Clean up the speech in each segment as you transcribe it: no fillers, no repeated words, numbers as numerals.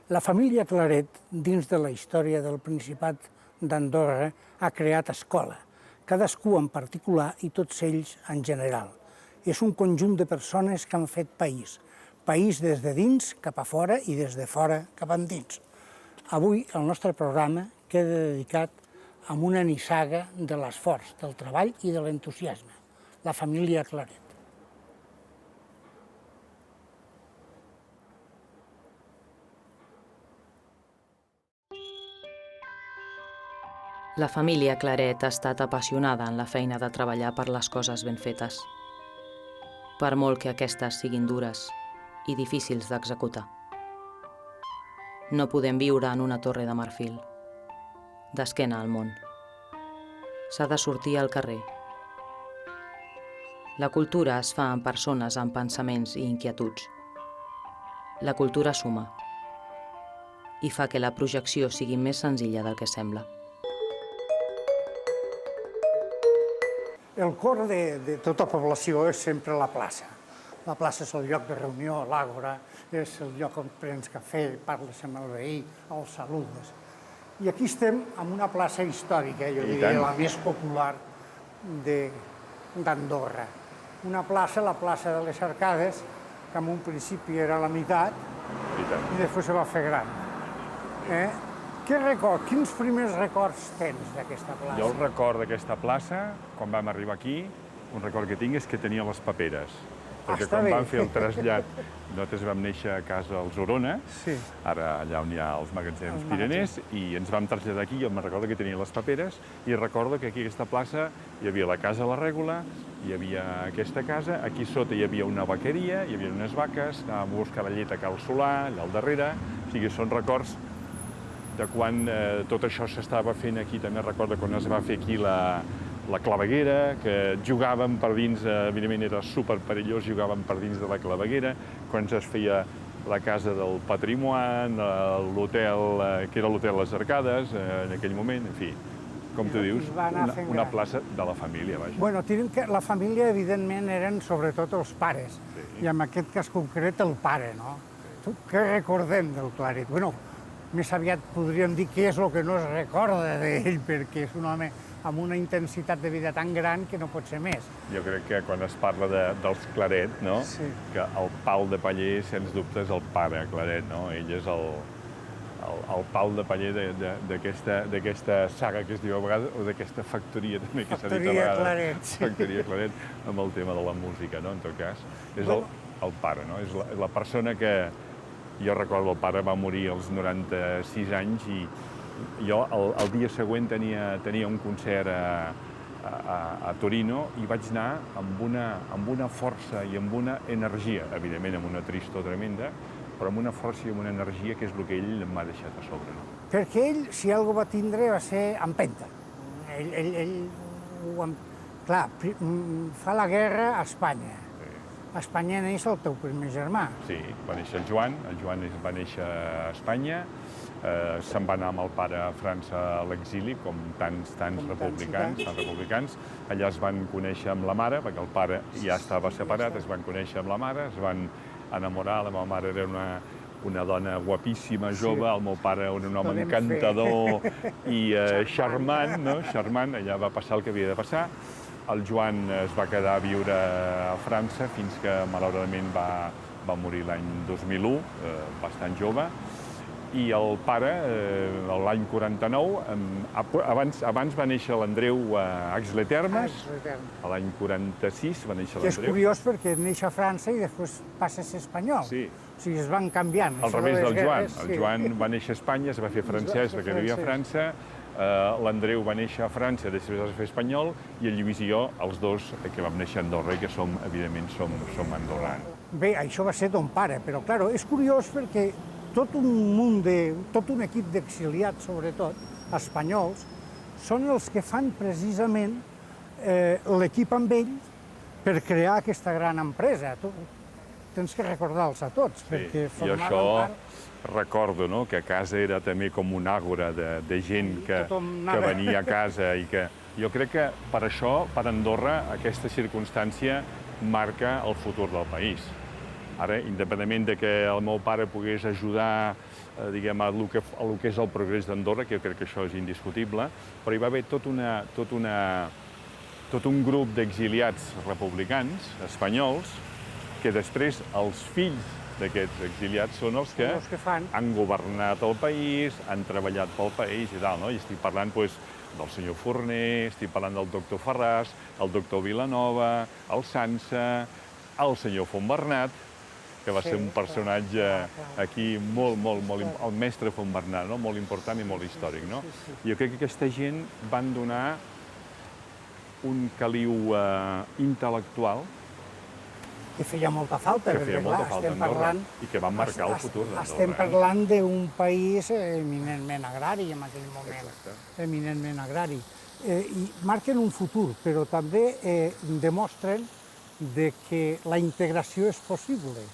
La família Claret, dins de la història del Principat d'Andorra, ha creat escola, cadascú en particular i tots ells en general. És un conjunt de persones que han fet país, país des de dins cap a fora i des de fora cap endins. Avui el nostre programa queda dedicat a una nissaga de l'esforç, del treball i de l'entusiasme, la família Claret. La família Claret ha estat apassionada en la feina de treballar per les coses ben fetes, per molt que aquestes siguin dures i difícils d'executar. No podem viure en una torre de marfil, d'esquena al món. S'ha de sortir al carrer. La cultura es fa en persones amb pensaments i inquietuds. La cultura suma i fa que la projecció sigui més senzilla del que sembla. El cor de tota població és sempre la plaça. La plaça és el lloc de reunió, l'àgora, és el lloc on prens cafè, parles amb el veí, el saludes. I aquí estem en una plaça històrica, jo diria la més popular d'Andorra. Una plaça, la plaça de les Arcades, que en un principi era la meitat i després se va fer gran. Quins primers records tens d'aquesta plaça? Jo el record d'aquesta plaça, quan vam arribar aquí, un record que tinc és que tenia les paperes. Perquè quan vam fer el trasllat, nosaltres vam néixer a casa als Orona, ara allà on hi ha els magatzems Pirenès, i ens vam traslladar aquí, i jo me'n recordo que tenia les paperes, i recordo que aquí a aquesta plaça hi havia la casa La Règola, hi havia aquesta casa, aquí sota hi havia una vaqueria, hi havia unes vaques, anàvem a buscar la llet a Cal Solà, allà al darrere, o sigui, són records de quan tot això s'estava fent aquí. També recordo quan es va fer aquí la claveguera, que jugàvem per dins, evidentment era superperillós, jugàvem per dins de la claveguera, quan es feia la Casa del Patrimoni, l'hotel, que era l'hotel Les Arcades, en aquell moment, en fi, com tu dius, una plaça de la família, vaja. Bueno, la família, evidentment, eren sobretot els pares, i en aquest cas concret el pare, no? Què recordem del Claret? Bueno, més aviat podríem dir què és el que no es recorda d'ell, perquè és un home amb una intensitat de vida tan gran que no pot ser més. Jo crec que quan es parla dels Claret, no? Que el Pau de Paller, sens dubte, és el pare Claret, no? Ell és el Pau de Paller d'aquesta saga que es diu a vegades, o d'aquesta factoria també que s'ha dit a vegades. Factoria Claret, sí. Factoria Claret, amb el tema de la música, no? En tot cas, és el pare, no? És la persona que... Jo recordo, el pare va morir als 96 anys i jo el dia següent tenia un concert a Torino i vaig anar amb una força i amb una energia, evidentment amb una tristor tremenda, però amb una força i amb una energia que és el que ell m'ha deixat a sobre. Perquè ell, si alguna va tindre, va ser empenta. Clar, fa la guerra a Espanya. A Espanya neix el teu primer germà. Sí, va néixer el Joan va néixer a Espanya, se'n va anar amb el pare a França a l'exili, com tants republicans. Allà es van conèixer amb la mare, perquè el pare ja estava separat, es van conèixer amb la mare, es van enamorar, la meva mare era una dona guapíssima, jove, el meu pare un home encantador i charmant, no? Charmant, allà va passar el que havia de passar. El Joan es va quedar a viure a França fins que, malauradament, va morir l'any 2001, bastant jove. I el pare, l'any 49, abans va néixer l'Andreu a Aix-les-Thermes, l'any 46 va néixer l'Andreu. Que és curiós perquè neix a França i després passa a ser espanyol. Sí. O sigui, es van canviant. Al revés del Joan. El Joan va néixer a Espanya, es va fer francès perquè vivia a França. L'Andreu va néixer a França, després va fer espanyol, i el Lluís i jo, els dos, que vam néixer a Andorra i que evidentment som andorrans. Bé, això va ser ton pare, però, clar, és curiós perquè tot un equip d'exiliats, sobretot, espanyols, són els que fan precisament l'equip amb ell per crear aquesta gran empresa. Tens que recordar-los a tots, perquè formaven part... Recordo que a casa era també com una àgora de gent que venia a casa i que... Jo crec que per això, per Andorra, aquesta circumstància marca el futur del país. Ara, independentment de que el meu pare pogués ajudar diguem, a lo que és el progrés d'Andorra, que jo crec que això és indiscutible, però hi va haver tot un grup d'exiliats republicans espanyols que després els fills d'aquests exiliats són els que han governat el país, han treballat pel país i tal, no? I estic parlant del senyor Forner, estic parlant del doctor Ferràs, el doctor Vilanova, el Sansa, el senyor Fontbernat, que va ser un personatge aquí el mestre Fontbernat, molt important i molt històric. Jo crec que aquesta gent van donar un caliu intel·lectual que feia molta falta, perquè estem parlant... I que van marcar el futur d'Andorra. Estem parlant d'un país eminentment agrari en aquell moment, eminentment agrari. I marquen un futur, però també demostren que la integració és possible,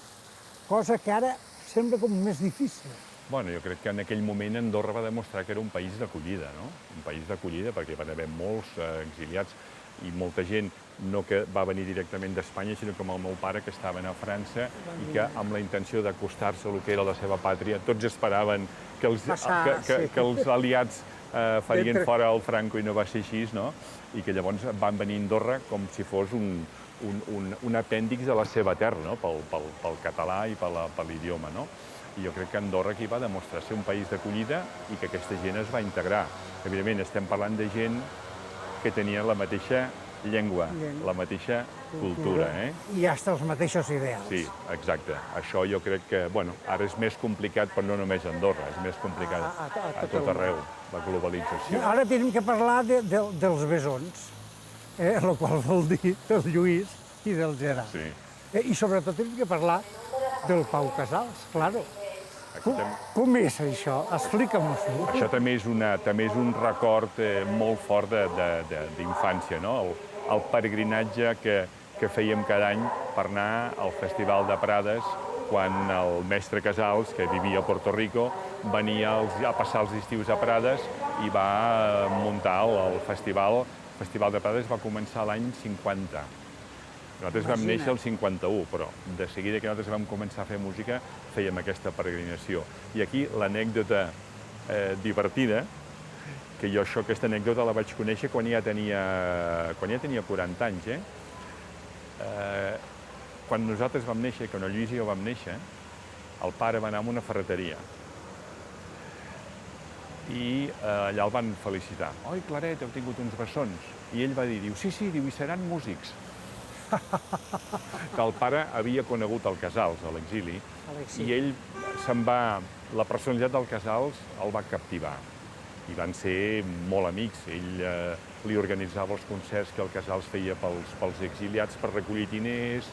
cosa que ara sembla com més difícil. Bueno, jo crec que en aquell moment Andorra va demostrar que era un país d'acollida, no? Un país d'acollida perquè van haver molts exiliats i molta gent no que va venir directament d'Espanya, sinó com el meu pare, que estaven a França i que amb la intenció d'acostar-se a lo que era la seva pàtria, tots esperaven que els aliats farien fora el Franco i no va ser així, no? I que llavors van venir a Andorra com si fos un apèndix de la seva terra, no? Pel català i per l'idioma, no? I jo crec que Andorra aquí va demostrar ser un país d'acollida i que aquesta gent es va integrar. Evidentment, estem parlant de gent que tenia la mateixa llengua, la mateixa cultura. I hasta els mateixos ideals. Sí, exacte. Això jo crec que, bueno, ara és més complicat, però no només a Andorra, és més complicat a tot arreu, la globalització. Ara tenim que parlar dels besons, el qual vol dir del Lluís i del Gerard. I sobretot tenim que parlar del Pau Casals, claro. Com és això? Explica'm-ho. Això també és un record molt fort d'infància, no? El peregrinatge que fèiem cada any per anar al Festival de Prades, quan el mestre Casals, que vivia a Puerto Rico, venia a passar els estius a Prades i va muntar el festival. El Festival de Prades va començar l'any 50. Nosaltres vam néixer el 51, però de seguida que nosaltres vam començar a fer música fèiem aquesta peregrinació. I aquí l'anècdota divertida, que jo aquesta anècdota la vaig conèixer quan ja tenia 40 anys. Quan nosaltres vam néixer, quan el Lluís i jo vam néixer, el pare va anar a una ferreteria. I allà el van felicitar. Oi, Claret, heu tingut uns bessons. I ell va dir, sí, i seran músics. Que el pare havia conegut el Casals a l'exili i ell la personalitat del Casals el va captivar i van ser molt amics. Ell li organitzava els concerts que el Casals feia pels exiliats per recollir diners,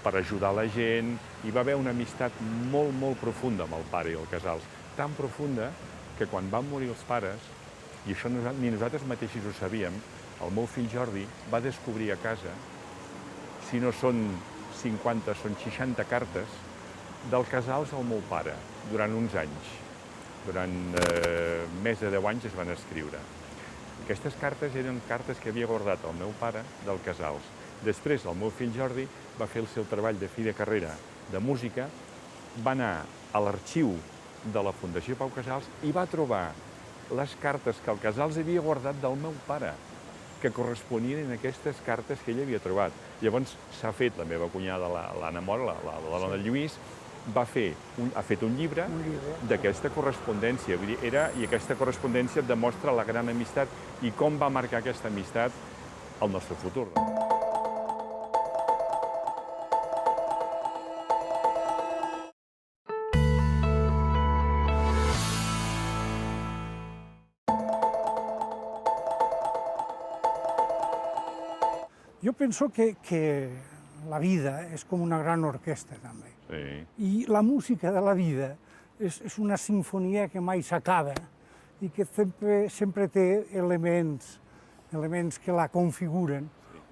per ajudar la gent. Hi va haver una amistat molt profunda amb el pare i el Casals, tan profunda que quan van morir els pares, i això ni nosaltres mateixos ho sabíem, el meu fill Jordi va descobrir a casa, si no són 50, són 60 cartes, del Casals al meu pare, durant uns anys. Durant més de 10 anys es van escriure. Aquestes cartes eren cartes que havia guardat el meu pare del Casals. Després, el meu fill Jordi va fer el seu treball de fi de carrera de música, va anar a l'arxiu de la Fundació Pau Casals i va trobar les cartes que el Casals havia guardat del meu pare, que corresponien a aquestes cartes que ell havia trobat. Llavors s'ha fet, la meva cunyada, l'Anna Mora, la dona del Lluís, ha fet un llibre d'aquesta correspondència. I aquesta correspondència demostra la gran amistat i com va marcar aquesta amistat el nostre futur. Jo penso que la vida és com una gran orquestra, també. I la música de la vida és una sinfonia que mai s'acaba i que sempre té elements que la configuren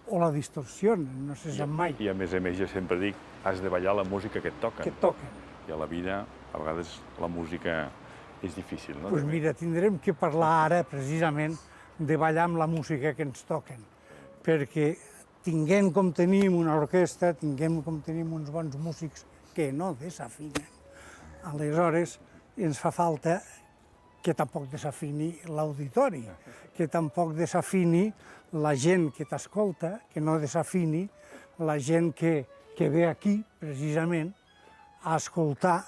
o la distorsionen, no se sap mai. I a més jo sempre dic, has de ballar la música que et toquen. Que et toquen. I a la vida, a vegades, la música és difícil, no? Doncs mira, tindrem que parlar ara, precisament, de ballar amb la música que ens toquen, perquè tinguem com tenim una orquestra, tinguem com tenim uns bons músics que no desafinen. Aleshores, ens fa falta que tampoc desafini l'auditori, que tampoc desafini la gent que t'escolta, que no desafini la gent que ve aquí, precisament, a escoltar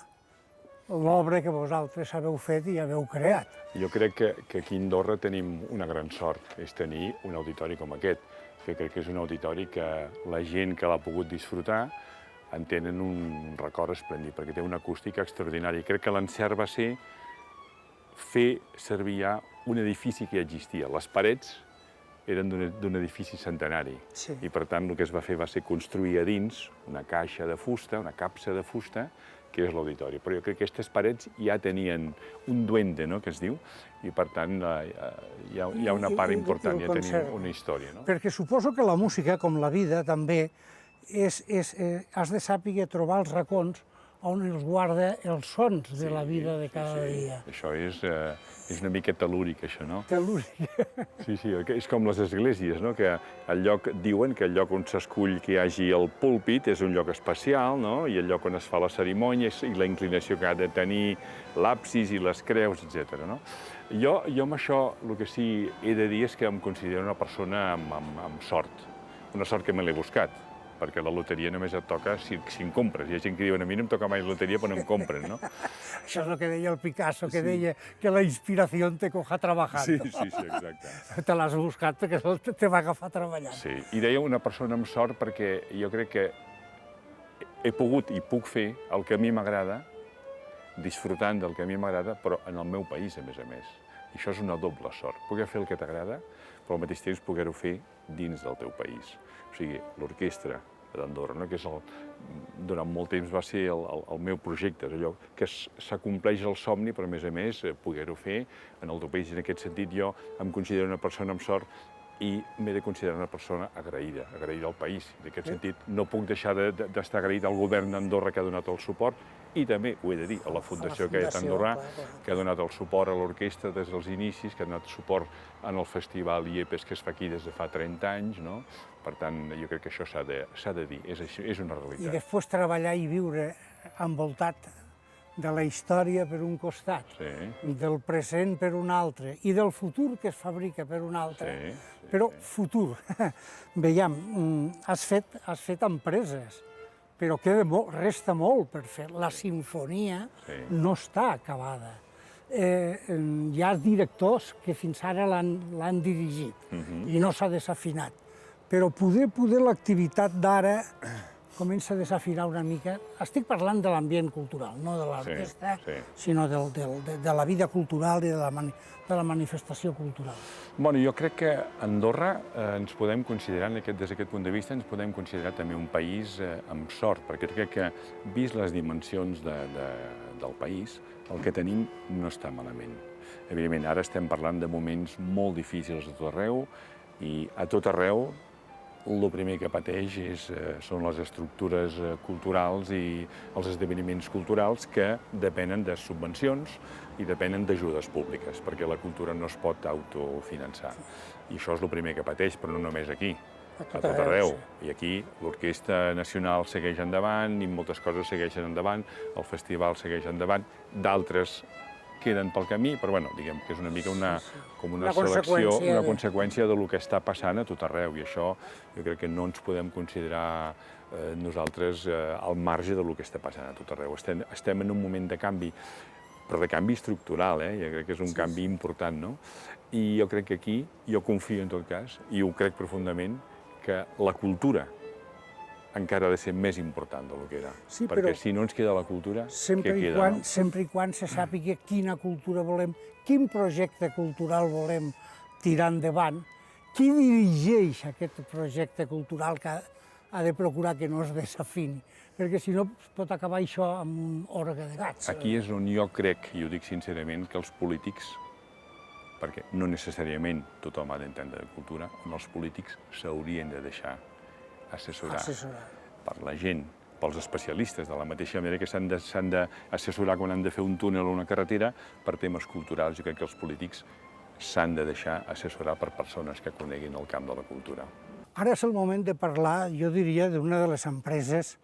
l'obra que vosaltres haveu fet i haveu creat. Jo crec que aquí a Andorra tenim una gran sort, és tenir un auditori com aquest, que crec que és un auditori que la gent que l'ha pogut disfrutar en tenen un record esplèndid, perquè té una acústica extraordinària. I crec que l'encert va ser fer servir ja un edifici que ja existia. Les parets eren d'un edifici centenari. I per tant el que es va fer va ser construir a dins una caixa de fusta, una capsa de fusta, que és l'auditori. Però jo crec que aquestes parets ja tenien un duende, no?, que es diu, i per tant hi ha una part important, ja tenim una història. Perquè suposo que la música, com la vida, també has de saber trobar els racons on els guarda els sons de la vida de cada dia. Això és una mica tel·lúric, això, no? Tel·lúric. Sí, és com les esglésies, no?, que diuen que el lloc on s'escull que hi hagi el púlpit és un lloc especial, no?, i el lloc on es fa la cerimònia i la inclinació que ha de tenir l'absis i les creus, etc. Jo amb això el que sí he de dir és que em considero una persona amb sort, una sort que me l'he buscat, perquè la loteria només et toca si en compres. Hi ha gent que diuen, a mi no em toca mai loteria, però no em compren, no? Això és el que deia el Picasso, que deia que la inspiració te coja trabajant. Sí, exacte. Te l'has buscat perquè te va agafar treballant. Sí, i deia una persona amb sort perquè jo crec que he pogut i puc fer el que a mi m'agrada, disfrutant del que a mi m'agrada, però en el meu país, a més. I això és una doble sort. Poder fer el que t'agrada, però al mateix temps poder-ho fer dins del teu país. O sigui, l'orquestra d'Andorra, que durant molt temps va ser el meu projecte, és allò que s'acompleix el somni, però a més poder-ho fer en el teu país. En aquest sentit jo em considero una persona amb sort i m'he de considerar una persona agraïda al país. En aquest sentit no puc deixar d'estar agraït al govern d'Andorra que ha donat el suport i també, ho he de dir, a la Fundació Cadet Andorrà, que ha donat el suport a l'orquestra des dels inicis, que ha donat suport en el festival IEPES que es fa aquí des de fa 30 anys, no? Per tant, jo crec que això s'ha de dir, és una realitat. I després treballar i viure envoltat de la història per un costat, del present per un altre i del futur que es fabrica per un altre. Però futur, veiem, has fet empreses, però resta molt per fer. La sinfonia no està acabada. Hi ha directors que fins ara l'han dirigit i no s'ha desafinat. Però poder l'activitat d'ara comença a desafinar una mica. Estic parlant de l'ambient cultural, no de l'orquestra, sinó de la vida cultural i de la manifestació cultural. Bueno, jo crec que Andorra ens podem considerar, des d'aquest punt de vista, ens podem considerar també un país amb sort, perquè crec que, vist les dimensions del país, el que tenim no està malament. Evidentment, ara estem parlant de moments molt difícils a tot arreu, i a tot arreu el primer que pateix són les estructures culturals i els esdeveniments culturals que depenen de subvencions i depenen d'ajudes públiques, perquè la cultura no es pot autofinançar. I això és el primer que pateix, però no només aquí, a tot arreu. I aquí l'Orquestra Nacional segueix endavant i moltes coses segueixen endavant, el festival segueix endavant, d'altres queden pel camí, però diguem que és una mica com una selecció, una conseqüència del que està passant a tot arreu, i això jo crec que no ens podem considerar nosaltres al marge del que està passant a tot arreu. Estem en un moment de canvi, però de canvi estructural, jo crec que és un canvi important, no? I jo crec que aquí, jo confio en tot cas, i ho crec profundament, que la cultura encara ha de ser més important del que era. Perquè si no ens queda la cultura, què queda? Sempre i quan se sàpiga quina cultura volem, quin projecte cultural volem tirar endavant, qui dirigeix aquest projecte cultural que ha de procurar que no es desafini, perquè si no pot acabar això amb un orgue de gats. Aquí és on jo crec, i ho dic sincerament, que els polítics, perquè no necessàriament tothom ha d'entendre de cultura, els polítics s'haurien de deixar assessorar per la gent, pels especialistes, de la mateixa manera que s'han d'assessorar quan han de fer un túnel o una carretera per temes culturals. Jo crec que els polítics s'han de deixar assessorar per persones que coneguin el camp de la cultura. Ara és el moment de parlar, jo diria, d'una de les empreses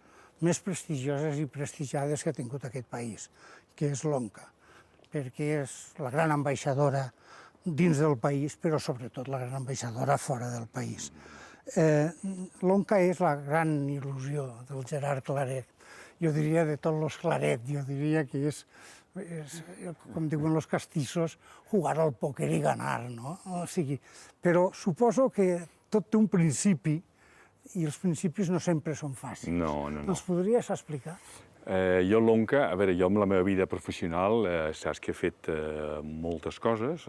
més prestigioses i prestigiades que ha tingut aquest país, que és l'ONCA, perquè és la gran ambaixadora dins del país, però sobretot la gran ambaixadora fora del país. L'ONCA és la gran il·lusió del Gerard Claret, jo diria de tots els Claret, jo diria que és, com diuen els castissos, jugar al pòquer i ganar, no? O sigui, però suposo que tot té un principi i els principis no sempre són fàcils. No. Els podries explicar? Jo l'ONCA, a veure, jo amb la meva vida professional saps que he fet moltes coses,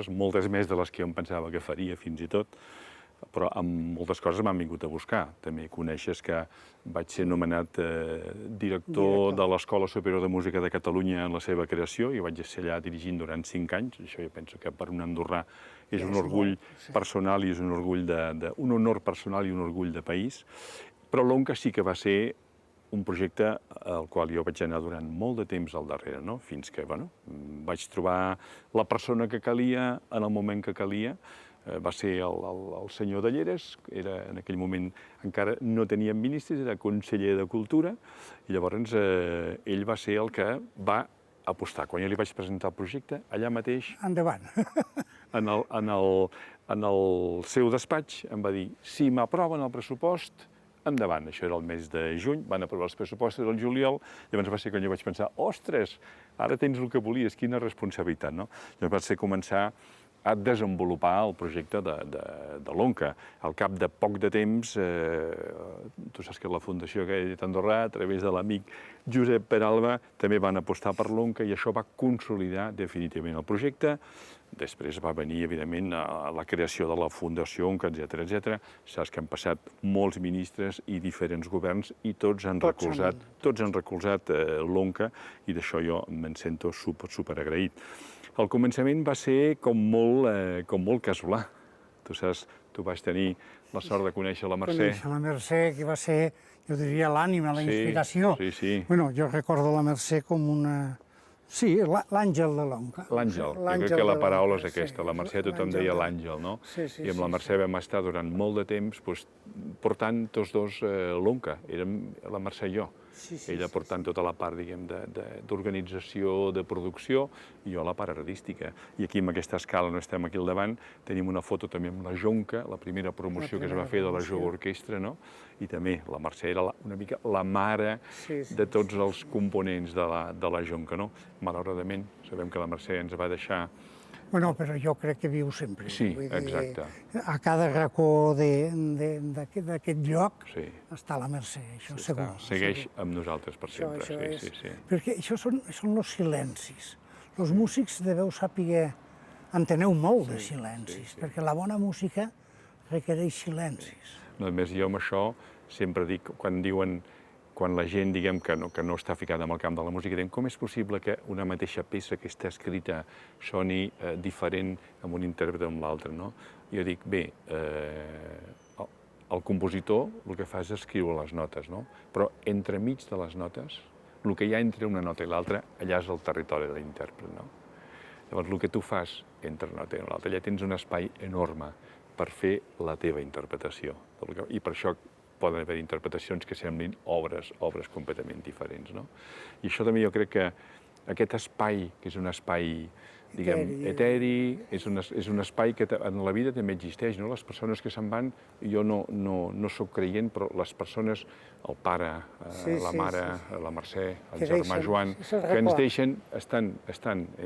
moltes més de les que jo em pensava que faria fins i tot, però amb moltes coses m'han vingut a buscar. També coneixes que vaig ser nomenat director de l'Escola Superior de Música de Catalunya en la seva creació i vaig ser allà dirigint durant 5 anys. Això jo penso que per un andorrà és un orgull personal i és un orgull un honor personal i un orgull de país. Però l'ONCA sí que va ser un projecte al qual jo vaig anar durant molt de temps al darrere, no? Fins que vaig trobar la persona que calia en el moment que calia. Va ser el senyor de Lleres, en aquell moment encara no teníem ministres, era conseller de Cultura, i llavors ell va ser el que va apostar. Quan jo li vaig presentar el projecte, allà mateix... Endavant. En el seu despatx em va dir, si m'aproven el pressupost, endavant. Això era el mes de juny, van aprovar els pressupostos el juliol, llavors va ser quan jo vaig pensar, ostres, ara tens el que volies, quina responsabilitat, no? Llavors va ser començar a desenvolupar el projecte de l'ONCA. Al cap de poc de temps, tu saps que la Fundació Gaèlic Andorrà, a través de l'amic Josep Peralba, també van apostar per l'ONCA i això va consolidar definitivament el projecte. Després va venir, evidentment, la creació de la Fundació ONCA, etc. Saps que han passat molts ministres i diferents governs i tots han recolzat l'ONCA i d'això jo me'n sento superagraït. El començament va ser com molt casolà. Tu saps, tu vas tenir la sort de conèixer la Mercè. Conèixer la Mercè, que va ser, jo diria, l'ànima, la inspiració. Sí. Bueno, jo recordo la Mercè com una... Sí, l'àngel de l'ONCA. L'àngel, jo crec que la paraula és aquesta. La Mercè tothom deia l'àngel, no? I amb la Mercè vam estar durant molt de temps portant tots dos l'ONCA. Érem la Mercè i jo. Ella portant tota la part, diguem, d'organització, de producció, i jo la part artística. I aquí, amb aquesta escala, no estem aquí al davant, tenim una foto també amb la Jonca, la primera promoció que es va fer de la Jove Orquestra, no? I també la Mercè era una mica la mare de tots els components de la Jonca, no? Malauradament, sabem que la Mercè ens va deixar... Bueno, però jo crec que viu sempre. Sí, exacte. A cada racó d'aquest lloc està la Mercè, això segur. Segueix amb nosaltres per sempre, sí. Perquè això són els silencis. Els músics deveu saber, enteneu molt de silencis, perquè la bona música requereix silencis. A més, jo amb això sempre dic, quan la gent, diguem, que no està ficada en el camp de la música, com és possible que una mateixa peça que està escrita soni diferent amb un intèrpret o amb l'altre, no? Jo dic, bé, el compositor el que fa és escriure les notes, no? Però entremig de les notes, el que hi ha entre una nota i l'altra, allà és el territori de l'intèrpret, no? Llavors, el que tu fas entre una nota i l'altra, allà tens un espai enorme per fer la teva interpretació. I per això poden haver interpretacions que semblin obres completament diferents, no? I això també jo crec que aquest espai, que és un espai, diguem, eteri, és un espai que en la vida també existeix, no? Les persones que se'n van, jo no soc creient, però les persones, el pare, la mare, la Mercè, el germà Joan, que ens deixen, estan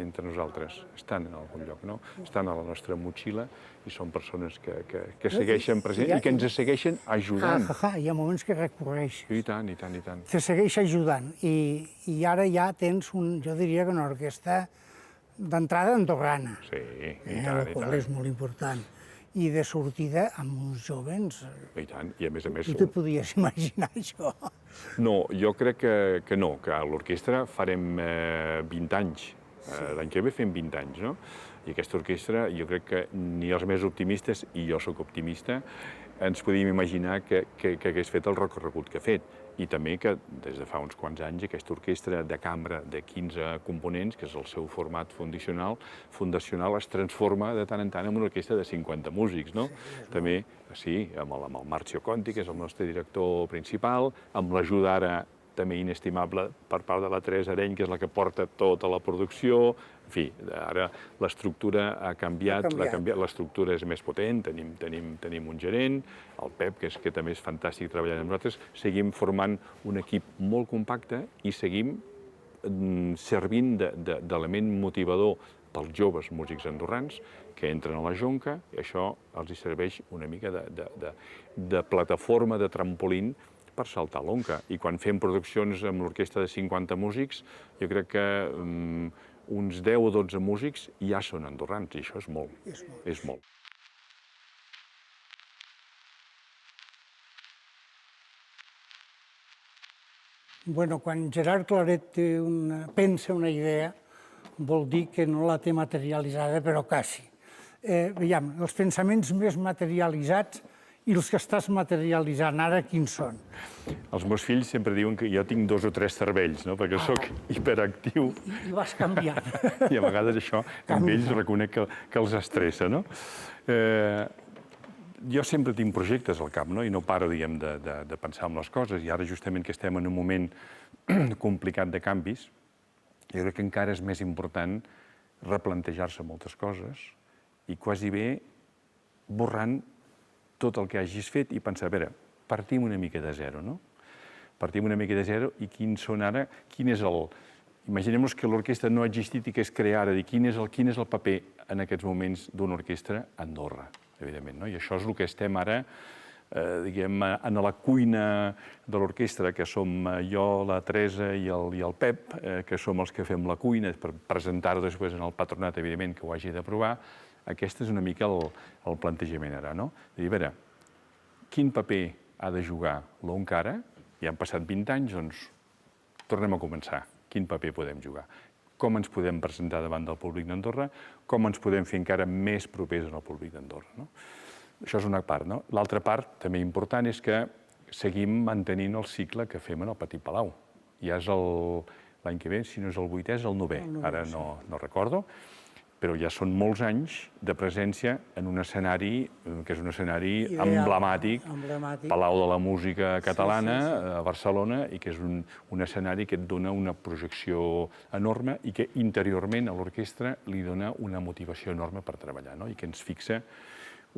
entre nosaltres, estan en algun lloc, no? Estan a la nostra motxilla i són persones que segueixen present i que ens segueixen ajudant. Hi ha moments que recorreixes. I tant. Te segueix ajudant i ara ja tens, jo diria que una orquestra d'entrada andorrana. Sí, i tant. El qual és molt important. I de sortida amb uns jovens. I tant, i a més... Tu te podies imaginar això? No, jo crec que no, que a l'orquestra farem 20 anys. L'any que ve fem 20 anys, no? I aquesta orquestra, jo crec que ni els més optimistes, i jo sóc optimista, ens podíem imaginar que hagués fet el recorregut que ha fet. I també que des de fa uns quants anys aquesta orquestra de cambra de 15 components, que és el seu format fundacional, es transforma de tant en tant en una orquestra de 50 músics, no? També, sí, amb el Marcio Conti, que és el nostre director principal, amb l'ajuda ara també inestimable per part de la Teresa Areny, que és la que porta tota la producció. En fi, ara l'estructura ha canviat, l'estructura és més potent, tenim un gerent, el Pep, que també és fantàstic treballant amb nosaltres, seguim formant un equip molt compacte i seguim servint d'element motivador pels joves músics andorrans que entren a la Jonca, i això els serveix una mica de plataforma, de trampolín per saltar l'Onca. I quan fem produccions amb l'orquestra de 50 músics, jo crec que uns 10 o 12 músics ja són andorrans, i això és molt. És molt. Bueno, quan Gerard Claret pensa una idea, vol dir que no la té materialitzada, però quasi. Veiem, els pensaments més materialitzats i els que estàs materialitzant ara, quins són? Els meus fills sempre diuen que jo tinc 2 o 3 cervells, no? Perquè sóc hiperactiu. I vas canviant. I a vegades això, amb ells, reconec que els estressa, no? Jo sempre tinc projectes al cap, no? I no paro, diguem, de pensar en les coses. I ara, justament, que estem en un moment complicat de canvis, jo crec que encara és més important replantejar-se moltes coses i quasi bé borrant tot el que hagis fet i pensar, a veure, partim una mica de zero, no? Partim una mica de zero i quin és el... Imaginem-nos que l'orquestra no ha existit i que es crea ara, quin és el paper en aquests moments d'una orquestra a Andorra, evidentment, no? I això és el que estem ara, diguem, en la cuina de l'orquestra, que som jo, la Teresa i el Pep, que som els que fem la cuina, per presentar-ho després en el patronat, evidentment, que ho hagi d'aprovar. Aquest és una mica el plantejament ara, no? De dir, a veure, quin paper ha de jugar l'Onca ara? Ja han passat 20 anys, doncs tornem a començar. Quin paper podem jugar? Com ens podem presentar davant del públic d'Andorra? Com ens podem fer encara més propers al públic d'Andorra, no? Això és una part, no? L'altra part, també important, és que seguim mantenint el cicle que fem en el Petit Palau. Ja és l'any que ve, si no és el 8è, és el 9è. Ara no recordo. Però ja són molts anys de presència en un escenari que és un escenari emblemàtic, Palau de la Música Catalana, a Barcelona, i que és un escenari que et dona una projecció enorme i que interiorment a l'orquestra li dona una motivació enorme per treballar, i que ens fixa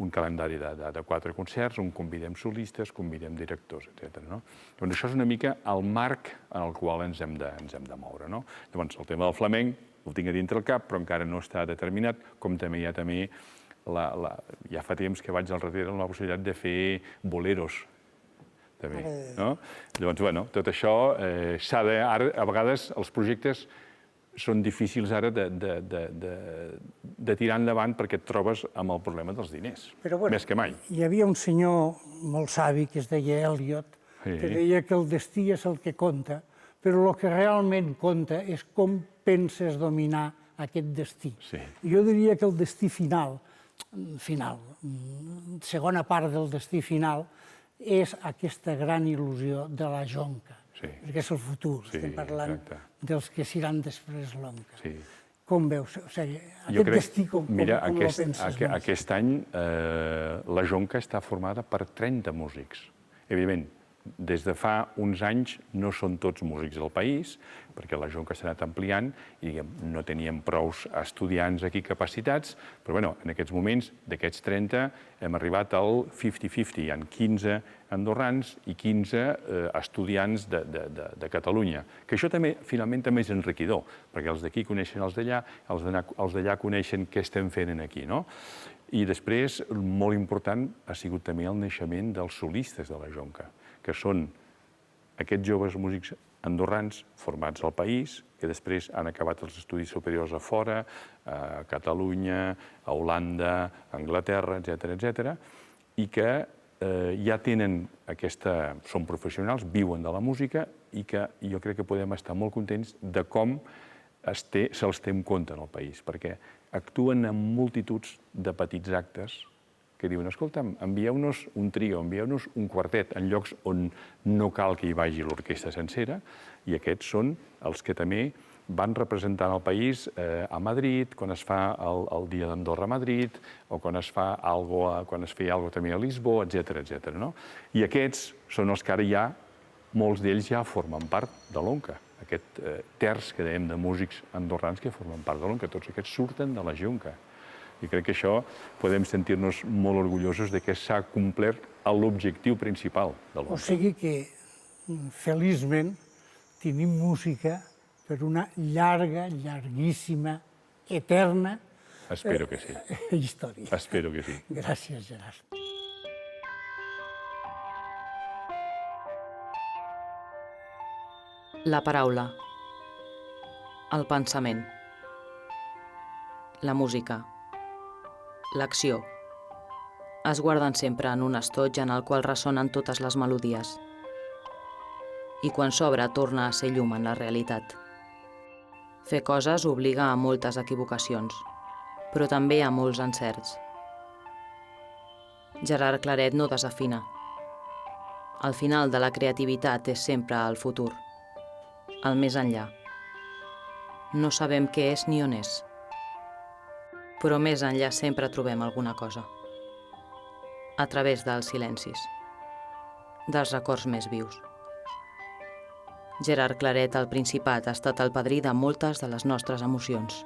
un calendari de 4 concerts on convidem solistes, convidem directors, etc. Llavors, això és una mica el marc en el qual ens hem de moure. Llavors, el tema del flamenc el tinc a dintre el cap, però encara no està determinat, com també hi ha ja fa temps que vaig al darrere amb la possibilitat de fer boleros, també, no? Llavors, bueno, tot això s'ha de... Ara, a vegades, els projectes són difícils ara de tirar endavant perquè et trobes amb el problema dels diners, més que mai. Hi havia un senyor molt savi que es deia Eliot, que deia que el destí és el que compta, però el que realment compta és com penses dominar aquest destí. Jo diria que el destí final, segona part del destí final, és aquesta gran il·lusió de la Jonca, perquè és el futur, estem parlant dels que seran després l'Onca. Com veus? Aquest destí, com el penses? Mira, aquest any la Jonca està formada per 30 músics. Evidentment, des de fa uns anys no són tots músics del país, perquè la Jonca s'ha anat ampliant i no teníem prou estudiants aquí capacitats, però en aquests moments, d'aquests 30, hem arribat al 50-50. Hi ha 15 andorrans i 15 estudiants de Catalunya. Que això també, finalment, també és enriquidor, perquè els d'aquí coneixen els d'allà, els d'allà coneixen què estem fent aquí, no? I després, molt important, ha sigut també el naixement dels solistes de la Jonca, que són aquests joves músics andorrans formats al país, que després han acabat els estudis superiors a fora, a Catalunya, a Holanda, a Anglaterra, etc., i que ja tenen són professionals, viuen de la música, i que jo crec que podem estar molt contents de com se'ls té en compte en el país, perquè actuen en multituds de petits actes que diuen, escolta'm, envieu-nos un trio, envieu-nos un quartet en llocs on no cal que hi vagi l'orquestra sencera, i aquests són els que també van representant el país a Madrid, quan es fa el Dia d'Andorra a Madrid, o quan es feia alguna cosa també a Lisboa, etc. I aquests són els que ara ja, molts d'ells ja formen part de l'ONCA, aquest terç que dèiem de músics andorrans que formen part de l'ONCA, tots aquests surten de la Junca. I crec que això podem sentir-nos molt orgullosos de que s'ha complert l'objectiu principal de l'ONCA. O sigui que, feliçment, tenim música per una llarga, llarguíssima, eterna Espero que sí. història. Espero que sí. Gràcies, Gerard. La paraula, el pensament, la música, l'acció, es guarden sempre en un estoig en el qual ressonen totes les melodies. I quan s'obre torna a ser llum en la realitat. Fer coses obliga a moltes equivocacions, però també a molts encerts. Gerard Claret no desafina. El final de la creativitat és sempre el futur, el més enllà. No sabem què és ni on és, però més enllà sempre trobem alguna cosa. A través dels silencis, dels records més vius. Gerard Claret al Principat ha estat el padrí de moltes de les nostres emocions.